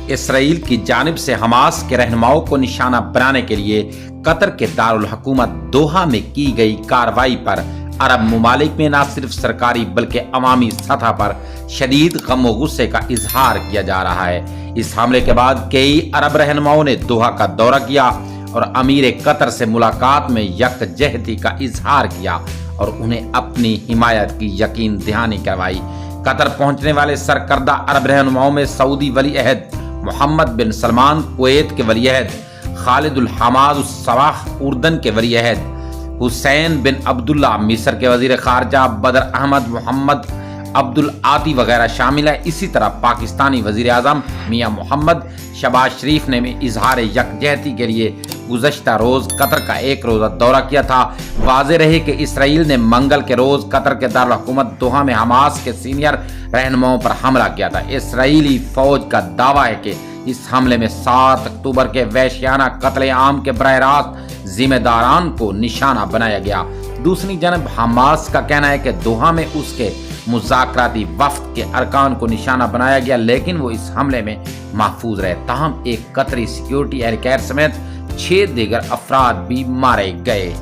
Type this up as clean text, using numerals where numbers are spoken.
اسرائیل کی جانب سے حماس کے رہنماؤں کو نشانہ بنانے کے لیے قطر کے دارالحکومت دوحہ میں کی گئی کارروائی پر عرب ممالک میں نہ صرف سرکاری بلکہ عوامی سطح پر شدید غم و غصے کا اظہار کیا جا رہا ہے۔ اس حملے کے بعد کئی عرب رہنماؤں نے دوحہ کا دورہ کیا اور امیر قطر سے ملاقات میں یکجہتی کا اظہار کیا اور انہیں اپنی حمایت کی یقین دہانی کروائی۔ قطر پہنچنے والے سرکردہ عرب رہنماؤں میں سعودی ولی عہد محمد بن سلمان کویت کے ولی عہد، خالد الحماد الصواح اردن کے ولی عہد، حسین بن عبداللہ مصر کے وزیر خارجہ، بدر احمد محمد عبد العاطی وغیرہ شامل ہیں۔ اسی طرح پاکستانی وزیر اعظم میاں محمد شہباز شریف نے بھی اظہار یکجہتی کے لیے گزشتہ روز قطر کا ایک روزہ دورہ کیا تھا۔ واضح رہے کہ اسرائیل نے منگل کے روز قطر کے دارالحکومت دوحہ میں حماس کے سینئر رہنماؤں پر حملہ کیا تھا۔ اسرائیلی فوج کا دعویٰ ہے کہ اس حملے میں 7 اکتوبر کے وحشیانہ قتل عام کے براہ راست ذمہ داران کو نشانہ بنایا گیا۔ دوسری جانب حماس کا کہنا ہے کہ دوحہ میں اس کے مذاکراتی وفد کے ارکان کو نشانہ بنایا گیا، لیکن وہ اس حملے میں محفوظ رہے۔ تاہم ایک قطری سیکیورٹی اہلکار سمیت 6 دیگر افراد بھی مارے گئے۔